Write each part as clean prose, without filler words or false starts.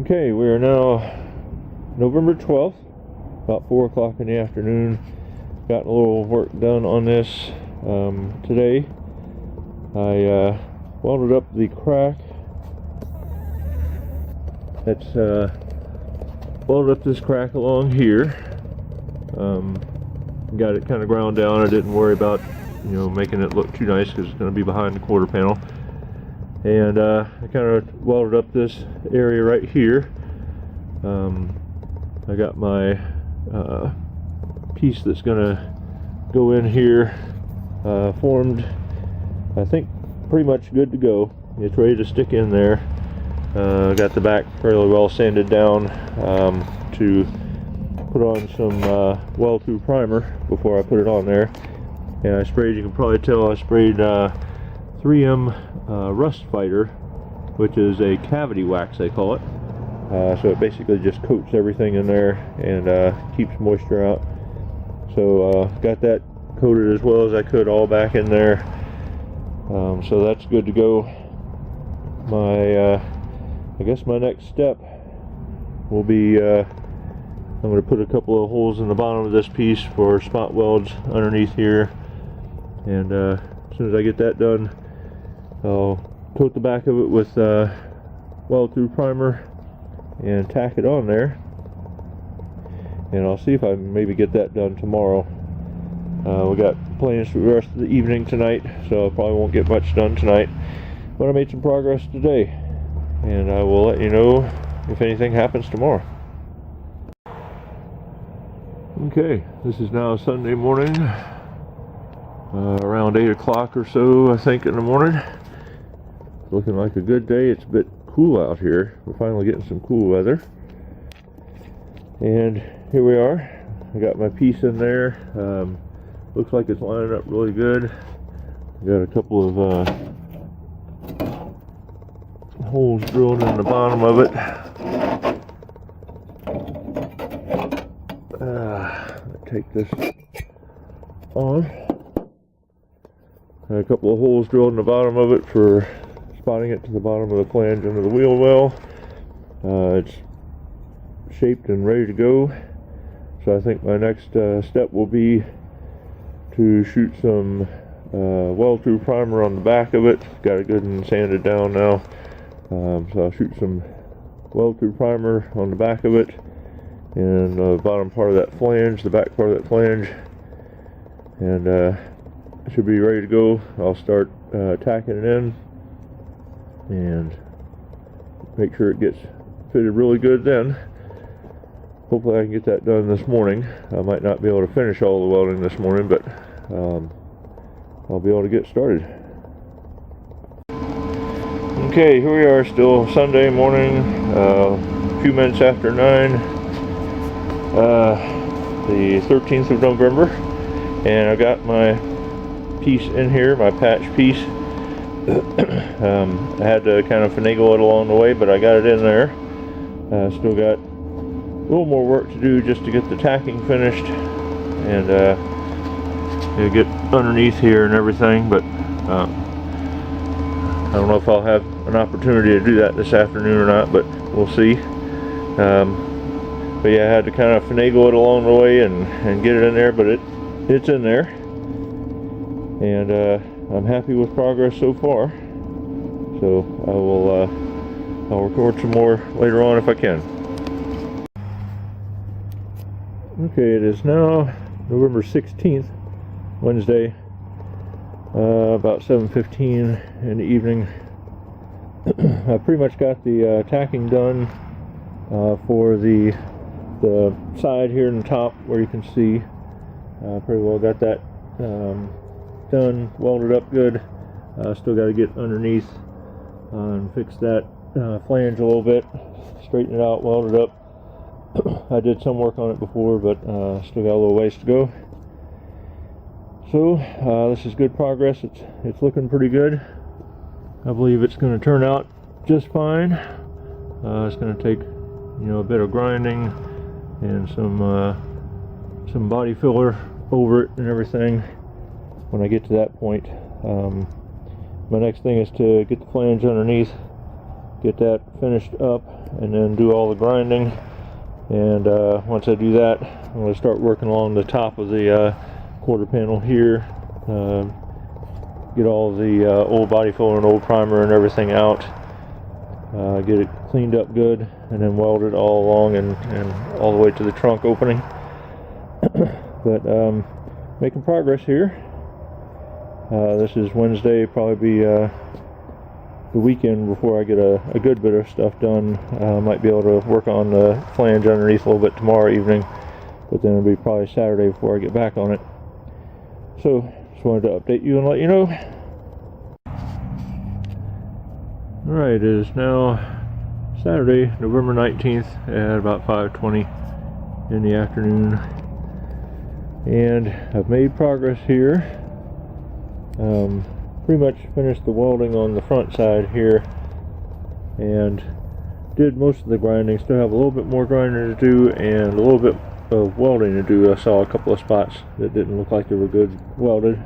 Okay, we are now November 12th, about 4 o'clock in the afternoon. Got a little work done on this today. I welded up the crack. That's welded up this crack along here. Got it kind of ground down. I didn't worry about making it look too nice because it's going to be behind the quarter panel. And I kind of welded up this area right here. I got my piece that's going to go in here formed. I think pretty much good to go. It's ready to stick in there. Got the back fairly well sanded down to put on some weld-through primer before I put it on there. And I sprayed, you can probably tell, I sprayed 3M rust fighter, which is a cavity wax they call it. So it basically just coats everything in there and keeps moisture out. So got that coated as well as I could all back in there. So that's good to go. I guess my next step will be I'm going to put a couple of holes in the bottom of this piece for spot welds underneath here, and as soon as I get that done, I'll coat the back of it with weld-through primer and tack it on there, and I'll see if I can maybe get that done tomorrow. We got plans for the rest of the evening tonight, so I probably won't get much done tonight, but I made some progress today, and I will let you know if anything happens tomorrow. Okay, this is now Sunday morning, around 8 o'clock or so, I think, in the morning. It's looking like a good day. It's a bit cool out here. We're finally getting some cool weather. And here we are. I got my piece in there. Looks like it's lining up really good. Got a couple of holes drilled in the bottom of it. Take this on. A couple of holes drilled in the bottom of it for spotting it to the bottom of the flange under the wheel well. It's shaped and ready to go. So I think my next step will be to shoot some weld-through primer on the back of it. Got it good and sanded down now. So I'll shoot some weld-through primer on the back of it, and the bottom part of that flange, the back part of that flange, and it should be ready to go. I'll start tacking it in and make sure it gets fitted really good then. Hopefully I can get that done this morning. I might not be able to finish all the welding this morning, but I'll be able to get started. Okay, here we are, still Sunday morning, a few minutes after 9. The 13th of November, and I got my piece in here, my patch piece. I had to kind of finagle it along the way, but I got it in there. Still got a little more work to do just to get the tacking finished and get underneath here and everything, but I don't know if I'll have an opportunity to do that this afternoon or not, but we'll see. But yeah, I had to kind of finagle it along the way and get it in there, but it's in there, and I'm happy with progress so far. So I'll record some more later on if I can. Okay, it is now November 16th, Wednesday, about 7:15 in the evening. I pretty much got the tacking done for the side here in the top where you can see. Pretty well got that done, welded up good. Still got to get underneath and fix that flange a little bit, straighten it out, weld it up. I did some work on it before, but still got a little ways to go. So this is good progress. It's looking pretty good. I believe it's going to turn out just fine. It's going to take a bit of grinding and some body filler over it and everything when I get to that point. My next thing is to get the flange underneath, get that finished up, and then do all the grinding. And once I do that, I'm going to start working along the top of the quarter panel here. Get all the old body filler and old primer and everything out. Get it cleaned up good, and then weld it all along and all the way to the trunk opening. But making progress here. This is Wednesday, probably be the weekend before I get a good bit of stuff done. I might be able to work on the flange underneath a little bit tomorrow evening, but then it'll be probably Saturday before I get back on it. So just wanted to update you and let you know. Alright, it is now Saturday, November 19th at about 5:20 in the afternoon, and I've made progress here. Pretty much finished the welding on the front side here and did most of the grinding. Still have a little bit more grinding to do and a little bit of welding to do. I saw a couple of spots that didn't look like they were good welded.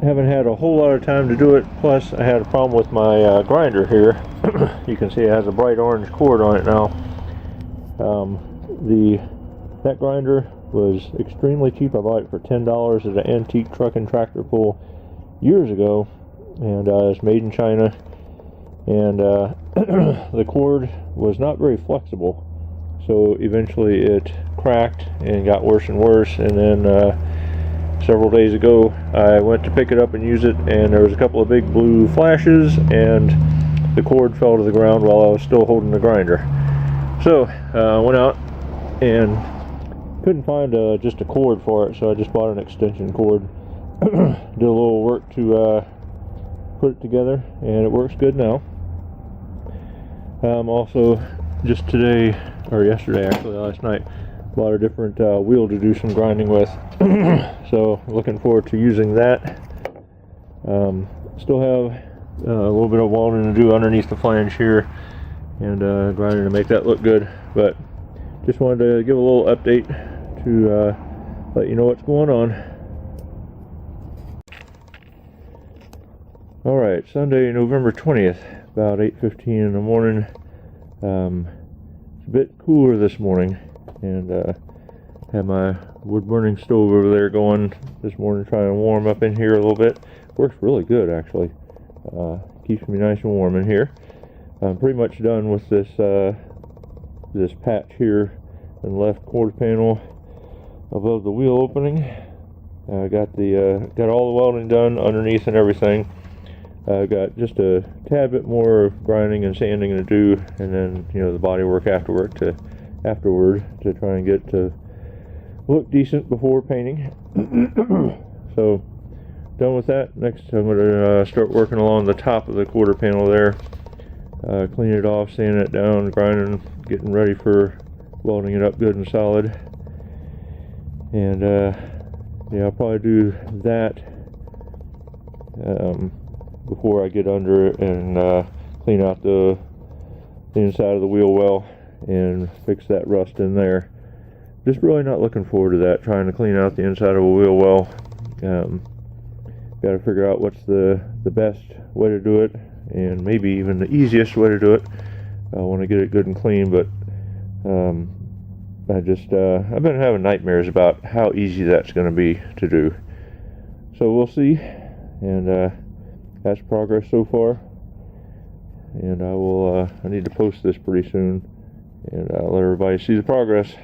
Haven't had a whole lot of time to do it, plus I had a problem with my grinder here. You can see it has a bright orange cord on it now. That grinder was extremely cheap. I bought it for $10 at an antique truck and tractor pull years ago, and it's made in China, and the cord was not very flexible, so eventually it cracked and got worse and worse. And then several days ago I went to pick it up and use it, and there was a couple of big blue flashes, and the cord fell to the ground while I was still holding the grinder. So I went out and couldn't find just a cord for it, so I just bought an extension cord. Did a little work to put it together, and it works good now. Also, just today, or yesterday actually, last night, bought a different wheel to do some grinding with. So looking forward to using that. Still have a little bit of welding to do underneath the flange here, and grinding to make that look good. But just wanted to give a little update to let you know what's going on. Alright, Sunday, November 20th, about 8:15 in the morning. It's a bit cooler this morning, and had my wood burning stove over there going this morning, trying to warm up in here a little bit. Works really good, actually. Keeps me nice and warm in here. I'm pretty much done with this this patch here in the left quarter panel above the wheel opening. Got all the welding done underneath and everything. Got just a tad bit more of grinding and sanding to do, and then the body work afterward to try and get to look decent before painting. So done with that. Next I'm going to start working along the top of the quarter panel there, clean it off, sanding it down, grinding, getting ready for welding it up good and solid. And yeah, I'll probably do that before I get under it and clean out the inside of the wheel well and fix that rust in there. Just really not looking forward to that, trying to clean out the inside of a wheel well. Got to figure out what's the best way to do it, and maybe even the easiest way to do it. I want to get it good and clean, but I've been having nightmares about how easy that's going to be to do. So we'll see, and that's progress so far. And I need to post this pretty soon, and let everybody see the progress.